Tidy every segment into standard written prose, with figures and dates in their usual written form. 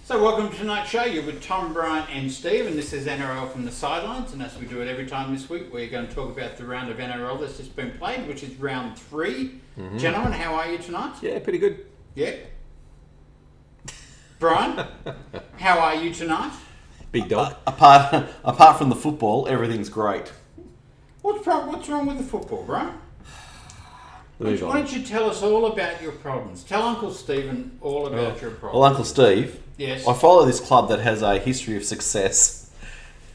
So welcome to tonight's show. You're with Tom, Brian and Steve, and this is NRL from the Sidelines, and as we do it every time this week, we're going to talk about the round of NRL that's just been played, which is round 3. Mm-hmm. Gentlemen, how are you tonight? Yeah, pretty good. Yeah. Brian, how are you tonight? Big dog. Apart from the football, everything's great. What's wrong with the football, Brian? Why don't you tell us all about your problems? Tell Uncle Stephen all about your problems. Well, Uncle Steve, yes. I follow this club that has a history of success.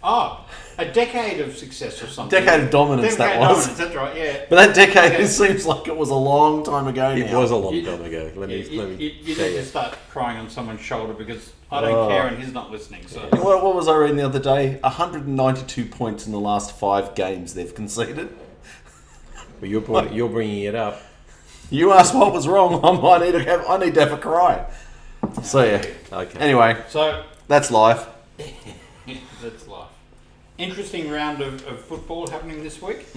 Oh, a decade of success or something. Decade of dominance, that was. Dominance, that's right, yeah. But that decade seems like it was a long time ago now. It was a long time ago. Let me you need to start crying on someone's shoulder because I Oh. don't care and he's not listening. So What was I reading the other day? 192 points in the last 5 games they've conceded. But you're bringing it up. You asked what was wrong. I need to have a cry. So yeah. Okay. Anyway, So that's life. that's life. Interesting round of football happening this week.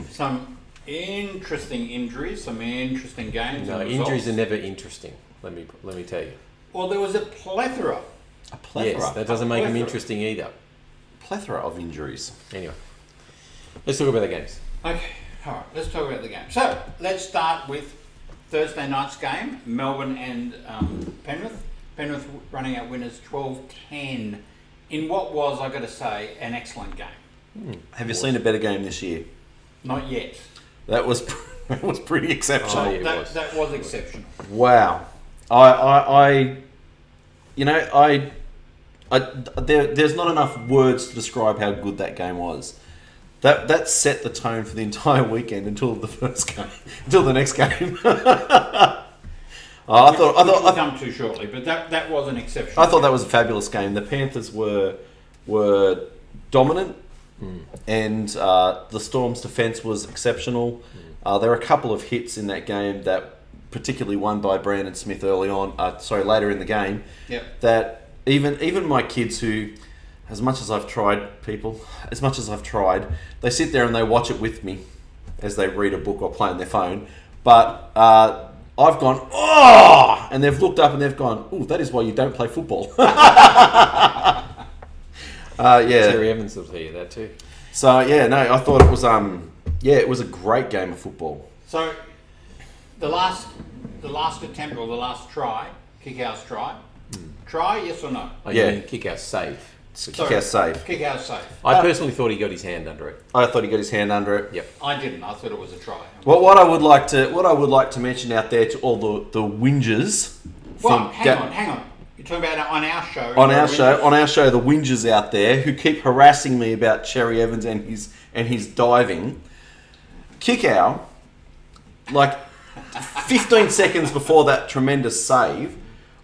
Some interesting injuries, some interesting games. No, and injuries results. are never interesting. Let me tell you. Well, there was a plethora. A plethora. Yes, that doesn't make them plethora. interesting either. Plethora of injuries. Anyway, let's talk about the games. Okay, all right, let's talk about the game. So, let's start with Thursday night's game, Melbourne and Penrith. Penrith running out winners 12-10 in what was, I've got to say, an excellent game. Have you seen a better game this year? Not yet. That was pretty exceptional. Oh, yeah. That was exceptional. Wow. There's not enough words to describe how good that game was. That set the tone for the entire weekend until the next game. We'll come to shortly, but that was an exceptional. I thought that was a fabulous game. The Panthers were dominant, and the Storm's defence was exceptional. There were a couple of hits in that game that, particularly one by Brandon Smith early on. Later in the game. Yep. That even my kids who, as much as I've tried, they sit there and they watch it with me as they read a book or play on their phone. But I've gone, oh! And they've looked up and they've gone, oh, that is why you don't play football. Yeah. Terry Evans will tell you that too. So, yeah, no, I thought it was, it was a great game of football. So, the last attempt or the last try, kick-out try, yes or no? Oh, Yeah. you mean kick-out save. Kick-out save. Kick-out save. I personally thought he got his hand under it. I thought he got his hand under it. Yep. I didn't. I thought it was a try. Well, what I would like to mention out there to all the whingers. Well, hang on. You're talking about on our show. On our show, the whingers out there who keep harassing me about Cherry Evans and his diving. Kickout, like 15 seconds before that tremendous save,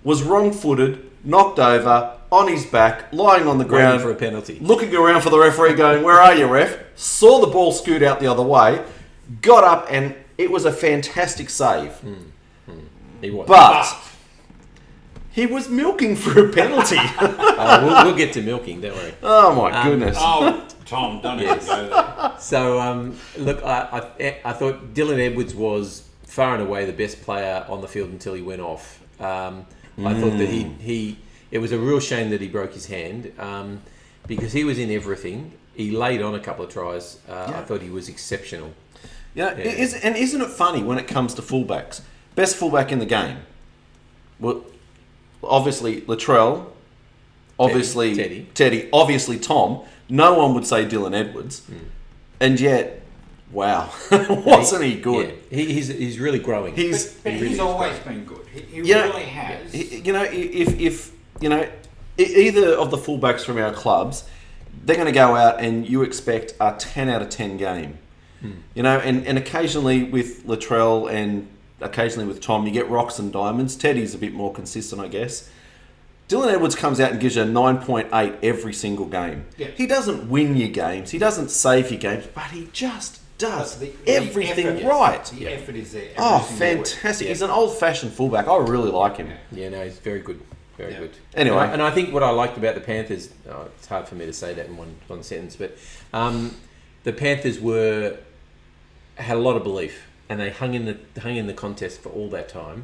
was wrong-footed, knocked over, on his back, lying on the ground, Waiting for a penalty. looking around for the referee, going, "Where are you, ref?" Saw the ball scoot out the other way, got up, and it was a fantastic save. He was. But he was milking for a penalty. We'll get to milking, don't worry. Oh my goodness! Oh, Tom, don't even go there. So, look, I thought Dylan Edwards was far and away the best player on the field until he went off. I thought that it was a real shame that he broke his hand because he was in everything. He laid on a couple of tries. I thought he was exceptional. Isn't it funny when it comes to fullbacks? Best fullback in the game. Well, obviously Latrell, obviously Teddy, obviously Tom. No one would say Dylan Edwards, and yet, wow, wasn't he good? Yeah. He's really growing. But he's always been good. He really has. If either of the fullbacks from our clubs, they're going to go out and you expect a 10 out of 10 game. And occasionally with Latrell and occasionally with Tom, you get rocks and diamonds. Teddy's a bit more consistent, I guess. Dylan Edwards comes out and gives you a 9.8 every single game. Yeah. He doesn't win your games. He doesn't save your games, but he just does everything right. The effort is there. Fantastic. He's an old-fashioned fullback. I really like him. Yeah, no, he's very good. Very good. Anyway. And I think what I liked about the Panthers, it's hard for me to say that in one sentence, but the Panthers had a lot of belief, and they hung in the contest for all that time.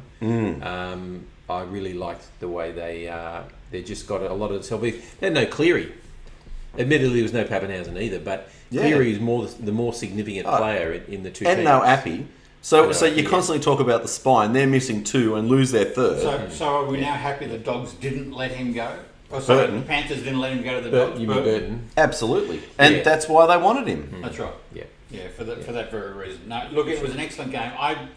I really liked the way they just got a lot of self-belief. They had no Cleary. Admittedly, there was no Pappenhausen either, but Cleary is the more significant player in the two teams. And no Appy. So you Appy, constantly talk about the spine. They're missing 2 and lose their third. So are we now happy the Dogs didn't let him go? Or sorry, the Panthers didn't let him go to the Dogs? You mean Burton? Absolutely. And that's why they wanted him. That's right. Yeah. For that very reason. No, look, it was an excellent game. I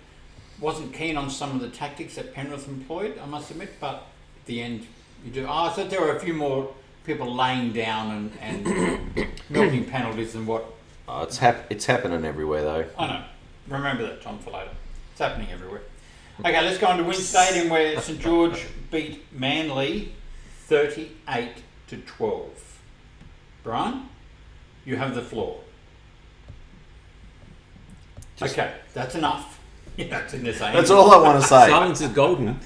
wasn't keen on some of the tactics that Penrith employed, I must admit, but at the end you do. I thought there were a few more people laying down and milking penalties than what... Oh, it's happening everywhere, though. I know. Remember that, Tom, for later. It's happening everywhere. Okay, let's go on to Wynn Stadium, where St George beat Manly 38-12. Brian, you have the floor. Okay, that's enough. That's in this That's all I want to say. Silence is golden.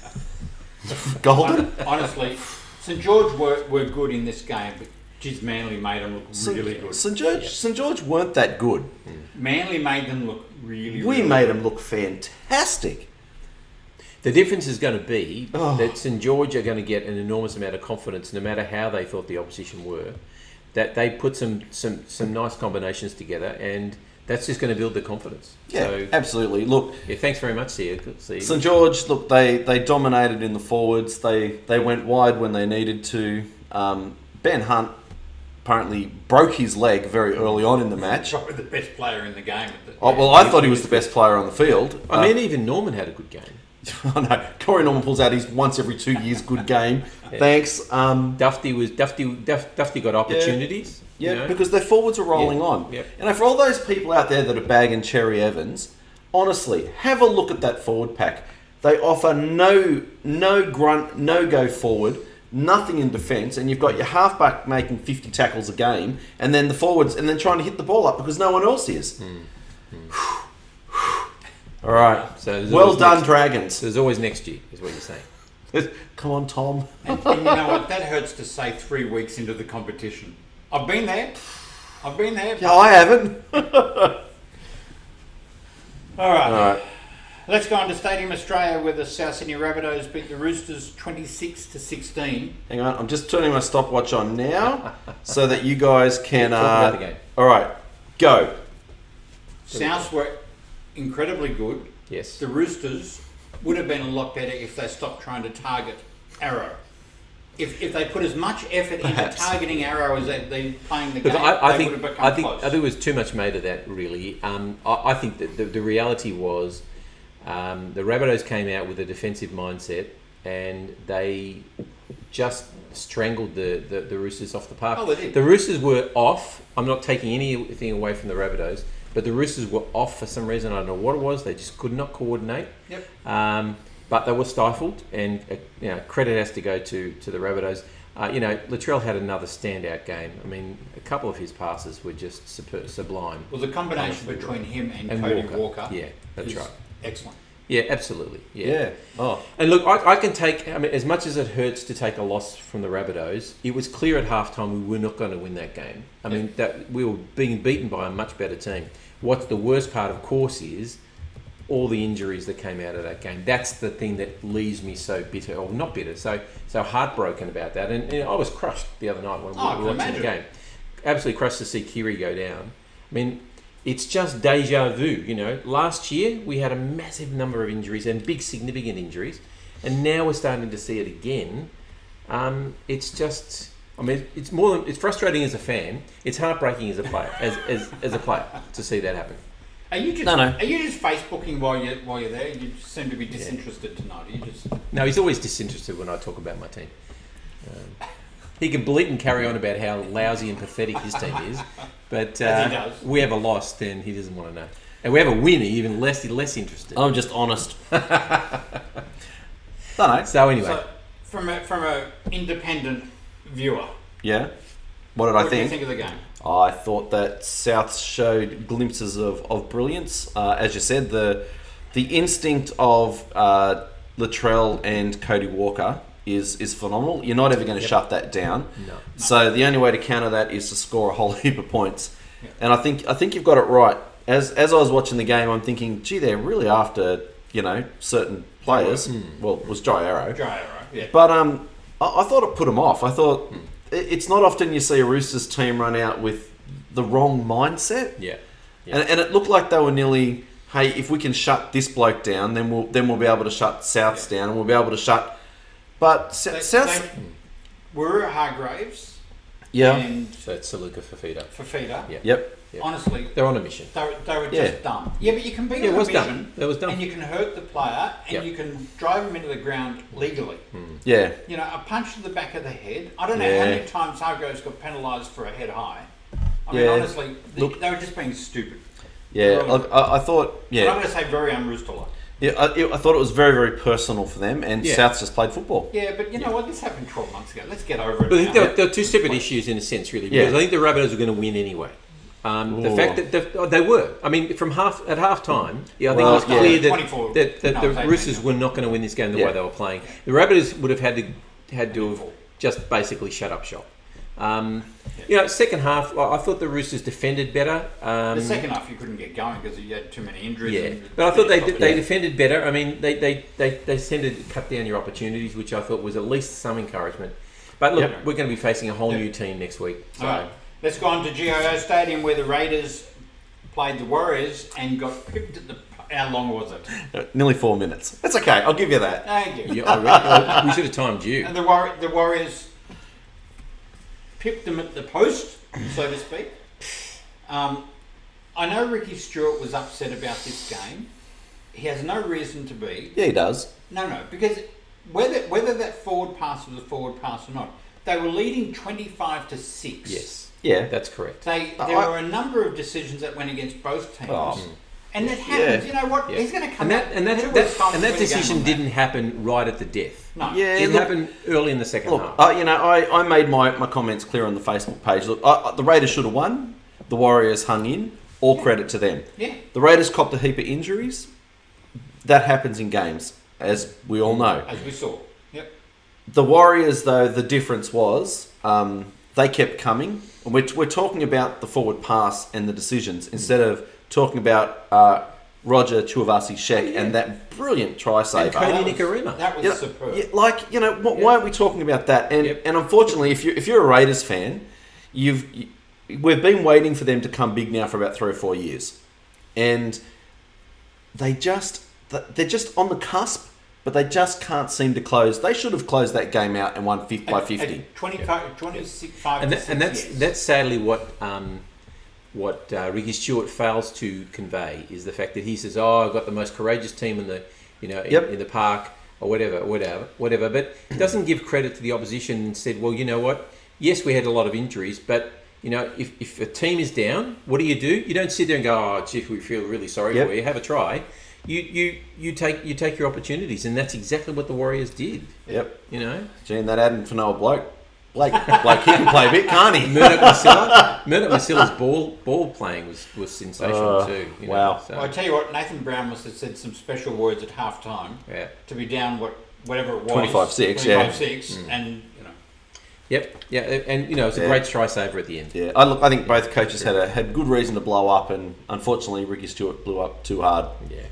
Golden? Honestly, St George were good in this game, but geez, Manly made them look really good. St George weren't that good. Manly made them look really We made them look fantastic. The difference is going to be that St George are going to get an enormous amount of confidence, no matter how they thought the opposition were, that they put some nice combinations together, and that's just going to build the confidence. Yeah, so, absolutely. Look, thanks very much, see you. St George, look, they dominated in the forwards. They went wide when they needed to. Ben Hunt apparently broke his leg very early on in the match. Probably the best player in the game. I thought he was the best player on the field. I mean, even Norman had a good game. I know. Corey Norman pulls out his once every 2 years good game. Yeah. Thanks. Dufty got opportunities. Yeah, you know? Because their forwards are rolling on. Yep. And for all those people out there that are bagging Cherry Evans, honestly, have a look at that forward pack. They offer no grunt, no go forward, nothing in defence, and you've got your halfback making 50 tackles a game, and then the forwards, and then trying to hit the ball up because no one else is. All right. So well done, Dragons. There's always next year, is what you're saying. Come on, Tom. And you know what? That hurts to say 3 weeks into the competition. I've been there. Yeah, I haven't. All right. Let's go on to Stadium Australia, where the South Sydney Rabbitohs beat the Roosters 26-16. Hang on, I'm just turning my stopwatch on now so that you guys can... talk about the game. All right, go. Souths were incredibly good. Yes. The Roosters would have been a lot better if they stopped trying to target Arrow. If they put as much effort into targeting Arrow as they playing the game, I think would have become close. there was too much made of that, really. I think that the reality was the Rabbitohs came out with a defensive mindset, and they just strangled the Roosters off the park. Oh, they did. The Roosters were off. I'm not taking anything away from the Rabbitohs, but the Roosters were off for some reason. I don't know what it was. They just could not coordinate. Yep. But they were stifled, and credit has to go to the Rabbitohs. Latrell had another standout game. I mean, a couple of his passes were just sublime. Well, the combination between him and Cody Walker that's right. Excellent. Yeah, absolutely. Yeah. Oh. And look, I can take... I mean, as much as it hurts to take a loss from the Rabbitohs, it was clear at halftime we were not going to win that game. I mean, that we were being beaten by a much better team. What's the worst part, of course, is all the injuries that came out of that game. That's the thing that leaves me so bitter, or not bitter, so heartbroken about that. And I was crushed the other night when we were watching the game. Absolutely crushed to see Kiri go down. I mean, it's just deja vu. Last year we had a massive number of injuries and big significant injuries, and now we're starting to see it again. It's just... I mean, it's frustrating as a fan. It's heartbreaking as a player, as a player, to see that happen. Are you just No. Are you just Facebooking while you're there? You just seem to be disinterested tonight. Are you just... No, he's always disinterested when I talk about my team. He can bleat and carry on about how lousy and pathetic his team is, but we have a loss, then he doesn't want to know. And we have a win, even less interested. I'm just honest. No. So anyway, so from a independent viewer, yeah. What did I think? What do you think of the game? I thought that South showed glimpses of brilliance. As you said, the instinct of Latrell and Cody Walker is phenomenal. You're not ever going to shut that down. No. So the only way to counter that is to score a whole heap of points. Yep. And I think you've got it right. As I was watching the game, I'm thinking, gee, they're really after certain players. Well, it was Dry Arrow. Dry Arrow, yeah. But I thought it put them off. I thought it's not often you see a Roosters team run out with the wrong mindset. Yeah. And it looked like they were nearly, hey, if we can shut this bloke down, then we'll be able to shut Souths down, and we'll be able to shut. But Souths were Hargraves. Yeah. And So it's Saluka Fafita. Yeah. Yep. Honestly, They're on a mission. they were just dumb. Yeah, but you can be on It a was mission. dumb. It was dumb. And you can hurt the player, and Yep. you can drive him into the ground legally. Yeah. You know, a punch to the back of the head. I don't know how many times Hargraves got penalised for a head high. I mean, honestly, they were just being stupid. Yeah. I thought. I'm Yeah. going to say very un-Rooster-like. Yeah. I thought it was very, very personal for them, and Souths just played football. Yeah, but you know what? This happened 12 months ago. Let's get over it. But I think now. there are two separate issues in a sense, really. Because I think the Rabbitohs were going to win anyway. The fact that they were, I mean, from at half time, I think it was clear that the Roosters were not going to win this game the way they were playing. The Rabbitohs would have had to have just basically shut up shop. Second half, I thought the Roosters defended better. The second half you couldn't get going because you had too many injuries. Yeah, but I thought they defended better. I mean, they tended to cut down your opportunities, which I thought was at least some encouragement. But look, we're going to be facing a whole new team next week. So. All right. Let's go on to GIO Stadium where the Raiders played the Warriors and got pipped at the... How long was it? Nearly 4 minutes. That's okay. I'll give you that. Thank you. Yeah, we should have timed you. And the Warriors pipped them at the post, so to speak. I know Ricky Stewart was upset about this game. He has no reason to be. Yeah, he does. No, because whether that forward pass was a forward pass or not, they were leading 25-6. Yes. Yeah. That's correct. There were a number of decisions that went against both teams. And it happens. You know what? He's going to come out. And that decision didn't happen right at the death. No. Yeah, It happened early in the second half. I made my comments clear on the Facebook page. Look, the Raiders should have won. The Warriors hung in. All credit to them. Yeah. The Raiders copped a heap of injuries. That happens in games, as we all know. As we saw. Yep. The Warriors, though, the difference was they kept coming. We're talking about the forward pass and the decisions instead of talking about Roger Tuivasa-Sheck and that brilliant try save. And Cody Nikorima. That was superb. Yeah, why aren't we talking about that? And unfortunately, if you're a Raiders fan, we've been waiting for them to come big now for about 3 or 4 years, and they're just on the cusp. But they just can't seem to close. They should have closed that game out and won by 50. 25 and that's sadly what Ricky Stewart fails to convey is the fact that he says, I've got the most courageous team in the in the park or whatever. But doesn't give credit to the opposition and said, well, you know what? Yes, we had a lot of injuries, but if a team is down, what do? You don't sit there and go, oh, gee, we feel really sorry for you. Have a try. You take your opportunities, and that's exactly what the Warriors did. Yep. Gee, and that Adam Fanoa Blake, he can play a bit, can't he? Murdoch Masilla's ball playing was sensational too. Wow. Well, I tell you what, Nathan Brown must have said some special words at half time to be down whatever it was 25-6, and Yep. Yeah, and it's a great try saver at the end. Yeah. I think both coaches had good reason to blow up, and unfortunately Ricky Stewart blew up too hard.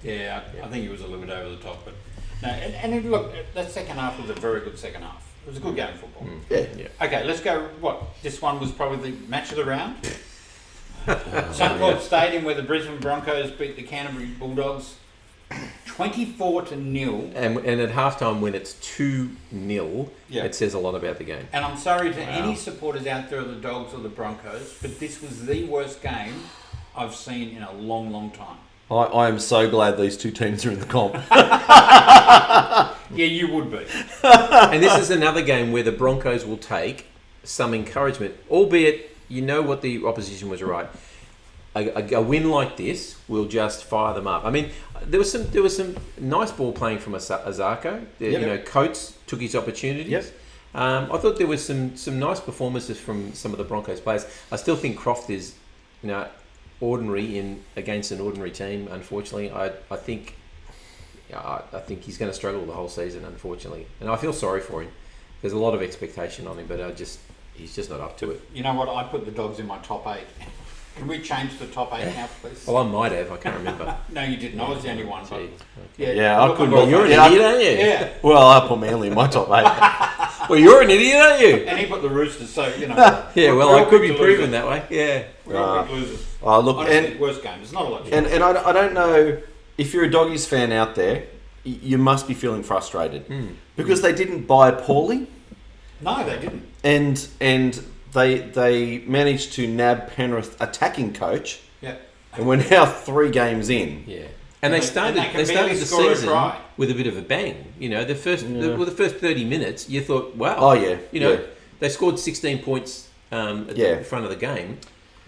Yeah. I think he was a little bit over the top, but no. And look, that second half was a very good second half. It was a good game of football. Yeah. Okay, let's go. This one was probably the match of the round. Suncorp Stadium, where the Brisbane Broncos beat the Canterbury Bulldogs 24-0. And at halftime, when it's 2-0, it says a lot about the game. And I'm sorry to any supporters out there of the Dogs or the Broncos, but this was the worst game I've seen in a long, long time. I am so glad these two teams are in the comp. Yeah, you would be. And this is another game where the Broncos will take some encouragement, albeit what the opposition was right. A win like this will just fire them up. I mean, there was some nice ball playing from Azarko. Coates took his opportunities. Yep. I thought there was some nice performances from some of the Broncos players. I still think Croft is, ordinary against an ordinary team. Unfortunately, I think he's going to struggle the whole season. Unfortunately, and I feel sorry for him. There's a lot of expectation on him, but he's just not up to it. You know what? I put the Dogs in my top 8. Can we change the top 8 now, please? Well, I might have. I can't remember. No, you didn't. I was the only one. But Gee, Yeah, I couldn't. Well, you're an idiot, aren't you? yeah. Well, I put Manly in my top 8. Well, you're an idiot, aren't you? And he put the Roosters, so, you know. Yeah, well, we're I all could big be losers. proven that way. Yeah. We're all big losers. Oh, look, Honestly, worst game. There's not a lot to and I don't know if you're a Doggies fan out there, you must be feeling frustrated because they didn't buy Paulie, No, they didn't. and they managed to nab Penrith attacking coach, Yeah. and we're now 3 games in. Yeah. And they started. and they They can started barely the score a season try. with a bit of a bang. You know, the first 30 minutes, you thought, wow. Oh, yeah, You know, yeah. they scored 16 points at the front of the game.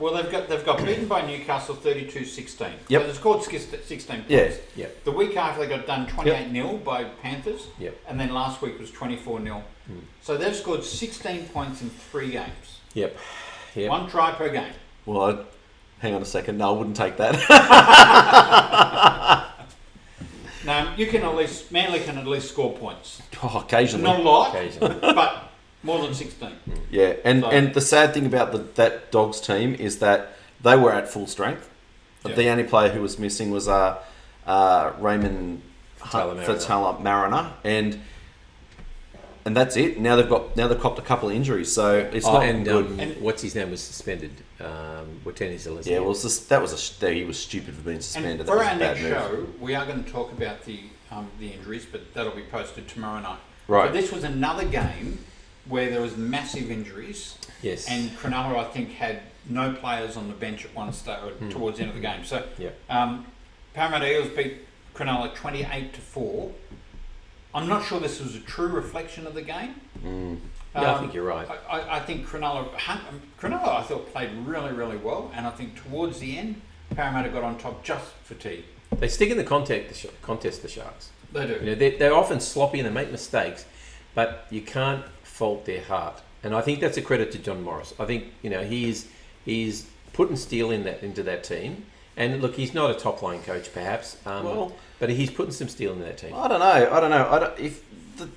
Well, they've got beaten by Newcastle 32-16. Yep. So they scored 16 points. Yeah. Yep. The week after they got done 28-0 by Panthers. Yep. And then last week was 24-0. So they've scored 16 points in 3 games. Yep. Yep. 1 try per game. Well, hang on a second. No, I wouldn't take that. Now, Manly can at least score points. Oh, occasionally. Not a lot, Occasionally. but more than 16. Yeah, and, So- and the sad thing about that Dogs team is that they were at full strength. Yeah. The only player who was missing was Raymond Fatala Mariner, and that's it. Now they've copped a couple of injuries, so it's not good. And what's his name was suspended. Watenis Ellis. Yeah, well, he was stupid for being suspended. And That for was a our bad next move. show, we are going to talk about the injuries, but that'll be posted tomorrow night. Right. But this was another game where there was massive injuries. Yes. And Cronulla, I think, had no players on the bench at one stage or towards the end of the game. So Parramatta Eels beat Cronulla 28-4. I'm not sure this was a true reflection of the game. Yeah, I think you're right. I think Cronulla, I thought, played really, really well. And I think towards the end, Parramatta got on top just fatigue. They stick in the contest, the Sharks. They do. You know, they're often sloppy and they make mistakes, but you can't fault their heart. And I think that's a credit to John Morris. I think, you know, he's putting steel into that team. And look, he's not a top line coach, perhaps, but he's putting some steel into that team. I don't know. If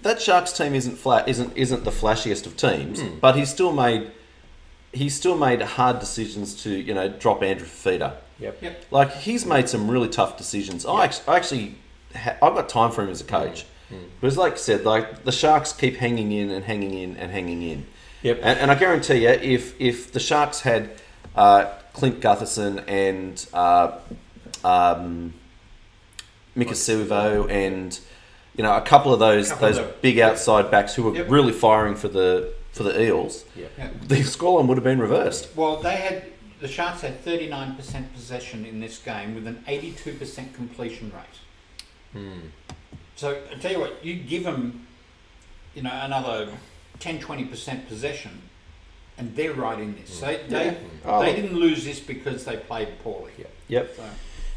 that Sharks team isn't the flashiest of teams, but he's still made hard decisions to drop Andrew Fafita. Yep. Like he's made some really tough decisions. Yep. I've got time for him as a coach, but it's like I said, like the Sharks keep hanging in and hanging in and hanging in. Yep. And I guarantee you, if the Sharks had Clint Gutherson and Mika Silvo and a couple of those big outside backs who were really firing for the Eels, the scoreline would have been reversed. Well, the Sharks had 39% possession in this game with an 82% completion rate. So I tell you what, you give them, another 10-20% possession, and they're right in this. They didn't lose this because they played poorly. Yep. So.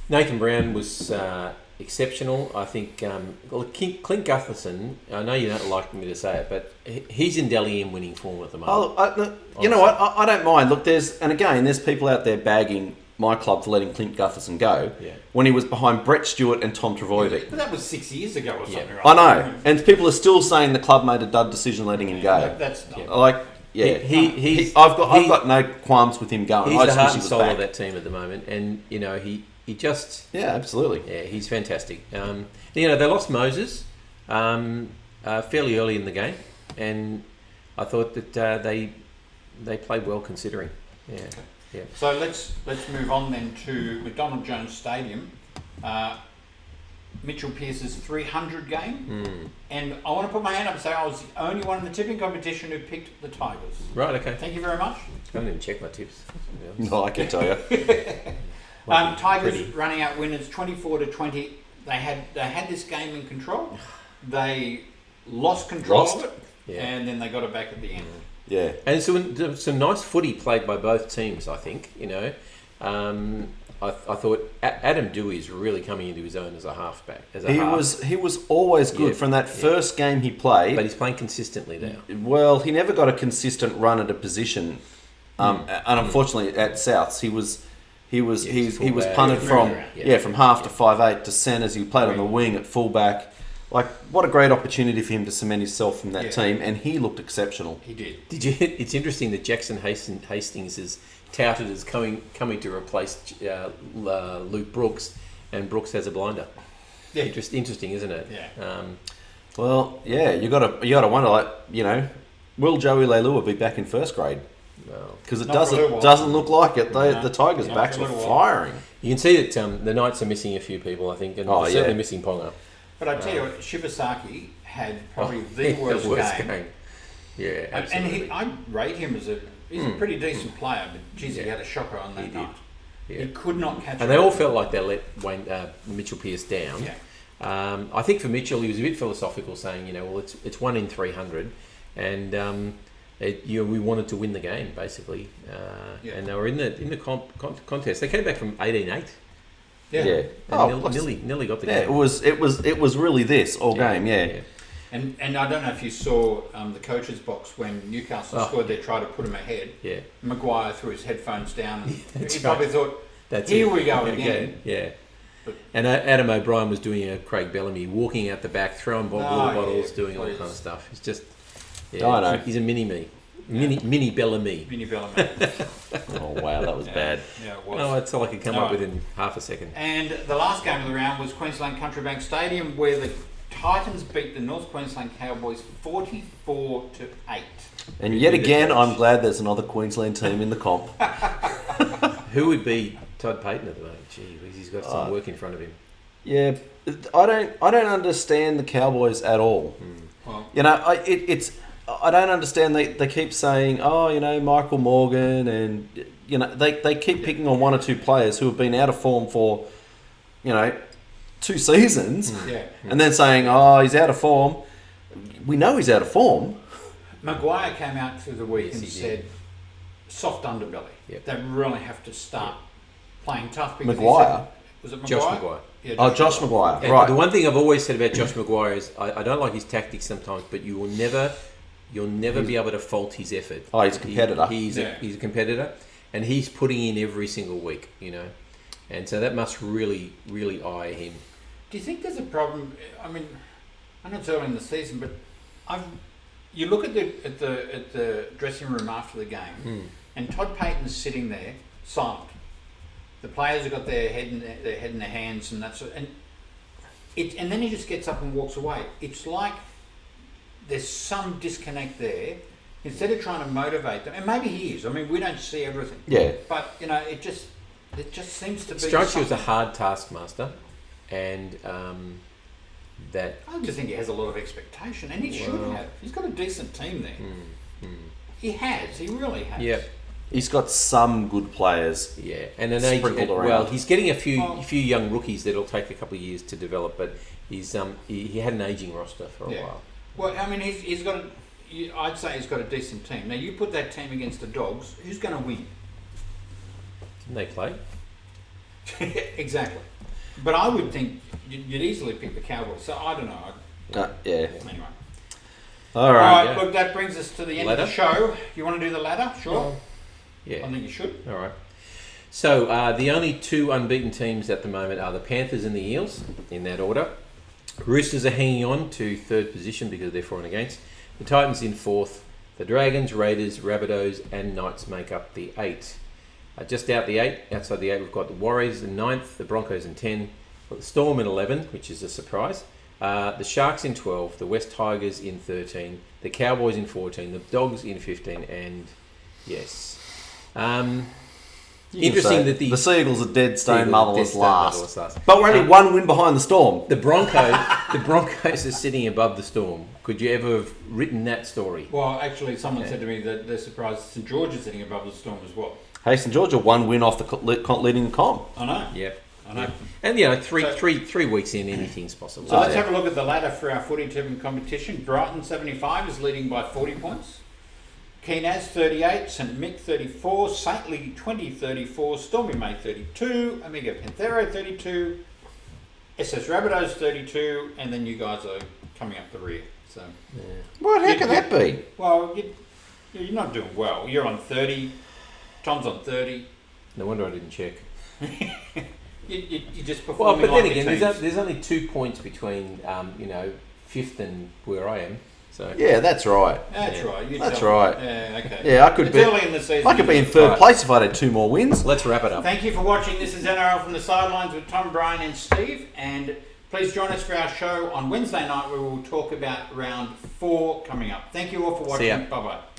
Nathan Brown was exceptional. I think Clint Gutherson, I know you don't like me to say it, but he's in Dally M winning form at the moment. You know what? I don't mind. Look, there's people out there bagging my club for letting Clint Gutherson go when he was behind Brett Stewart and Tom Travojevic. But that was 6 years ago or something, right? I know. And people are still saying the club made a dud decision letting him go. That's dumb. I've got no qualms with him going. He's I the just heart wish he and was soul back. of that team at the moment, and he just absolutely. He's fantastic. They lost Moses fairly early in the game, and I thought that they played well considering. Yeah. So let's move on then to McDonald Jones Stadium. Mitchell Pearce's 300 game, and I want to put my hand up and say I was the only one in the tipping competition who picked the Tigers. Right. Okay. Thank you very much. I didn't even check my tips. No, I can tell you. Tigers running out winners 24-20. They had this game in control. They lost control of it, and then they got it back at the end. Yeah, and some nice footy played by both teams. I think I thought Adam Dewey is really coming into his own as a halfback. He was always good from that first game he played, but he's playing consistently now. Well, he never got a consistent run at a position, and unfortunately at Souths he was punted from half to 5'8" to centres. He played on the wing at fullback. Like, what a great opportunity for him to cement himself from that Yeah. team, and he looked exceptional. He did. Did you? It's interesting that Jackson Hastings is touted as coming to replace Luke Brooks, and Brooks has a blinder. Yeah. Interesting, isn't it? Yeah. Well, yeah, you gotta wonder, like, will Joey Leilua be back in first grade? Well, Because it Not for a little while. doesn't look like it. No, The Tigers' not backs for a were little while. firing. you can see that the Knights are missing a few people, I think, and Oh, they're certainly yeah. missing Ponga. But I tell you what, Shibasaki had probably Oh, the worst game. Yeah, And absolutely. I rate him as he's a pretty decent player, but geez, he Yeah. had a shocker on that He did. night. Yeah. He could not catch And they all felt like they let Mitchell Pearce down. Yeah. I think for Mitchell, he was a bit philosophical, saying, well, it's 1 in 300, and we wanted to win the game basically, Yeah. and they were in the contest. They came back from 18-8, Yeah. and Oh, nearly got the yeah. game. It was really this all game. Yeah. And I don't know if you saw the coach's box when Newcastle scored. They tried to put him ahead. Yeah, Maguire threw his headphones down. And that's he probably right. thought, that's "Here it. we go again." Yeah. And Adam O'Brien was doing a Craig Bellamy, walking out the back, throwing water bottles, yeah, doing all please. kind of stuff. It's just, I know. he's a mini Bellamy. Vinny Bellamy. Oh wow, that was bad. Yeah, it was. Oh, that's all I could come No. up with in half a second. And the last game of the round was Queensland Country Bank Stadium, where the Titans beat the North Queensland Cowboys 44-8. And yet again, I'm glad there's another Queensland team in the comp. Who would be Todd Payton at the moment? Gee, he's got some work in front of him. Yeah, I don't understand the Cowboys at all. Well, I don't understand. They keep saying, Michael Morgan, and they keep picking on one or two players who have been out of form for 2 seasons, yeah. and then saying, he's out of form. We know he's out of form. Maguire came out through the week Yes, and he did. said, soft underbelly. Yep. They really have to start playing tough. Because Maguire? Was it Maguire? Josh Maguire. Yeah, Josh Maguire, And right? the one thing I've always said about Josh Maguire is I don't like his tactics sometimes, but you'll never be able to fault his effort. Oh, he's a competitor. He's a competitor, and he's putting in every single week, and so that must really, really eye him. Do you think there's a problem? I mean, I know it's early in the season, but you look at the dressing room after the game, and Todd Payton's sitting there silent. The players have got their head in their hands, and that's and then he just gets up and walks away. It's like there's some disconnect there. Instead of trying to motivate them, and maybe he is. I mean, we don't see everything. Yeah. But it just seems to be. Strikes you as a something. hard taskmaster, and that I just think he has a lot of expectation, and he should have. He's got a decent team there. He has. He really has. yeah. He's got some good players. Yeah, and an Sprinkled age. around. Well, he's getting a few Well- young rookies that'll take a couple of years to develop, but he had an aging roster for a Yeah. while. Well, I mean, he's got. I'd say he's got a decent team. Now, you put that team against the Dogs. Who's going to win? Didn't they play? Exactly. But I would think you'd easily pick the Cowboys. So I don't know. Yeah. Anyway. All All right. right. Look, that brings us to the end Ladder? of the show. You want to do the ladder? Sure. Yeah. I think you should. All right. So the only 2 unbeaten teams at the moment are the Panthers and the Eels, in that order. Roosters are hanging on to 3rd position because they're for and against. The Titans in 4th. The Dragons, Raiders, Rabbitohs and Knights make up the 8. Just outside the 8, we've got the Warriors in 9th, the Broncos in 10, got the Storm in 11, which is a surprise. The Sharks in 12, the West Tigers in 13, the Cowboys in 14, the Dogs in 15, and yes. Interesting that the Seagulls are dead stone motherless Dead stone last. motherless last. But we're only 1 win behind the Storm. The Broncos are sitting above the Storm. Could you ever have written that story? Well, actually, someone said to me that they're surprised St George is sitting above the Storm as well. Hey, St George are 1 win off the leading comp. I know. Yep. I know. And three weeks in, anything's possible. So let's have a look at the ladder for our footy tipping competition. Brighton 75 is leading by 40 points. Keenaz 38, St Mick 34, Saintly 20-34, Stormy May 32, Amiga Panthero 32, SS Rabbitohs 32, and then you guys are coming up the rear. So, How can that be? well, you're not doing well. You're on 30, Tom's on 30. No wonder I didn't check. You're just Well, performing but then like again, your teams. there's only 2 points between, fifth and where I am. So Yeah, that's right. That's right. You That's tell me. right. Yeah, okay. Yeah, I could It's be. early in the season. I could be in isn't it? third Right. place if I had 2 more wins. let's wrap it up. Thank you for watching. This is NRL from the Sidelines with Tom, Brian and Steve. And please join us for our show on Wednesday night where we'll talk about round 4 coming up. Thank you all for See ya. watching. Bye-bye.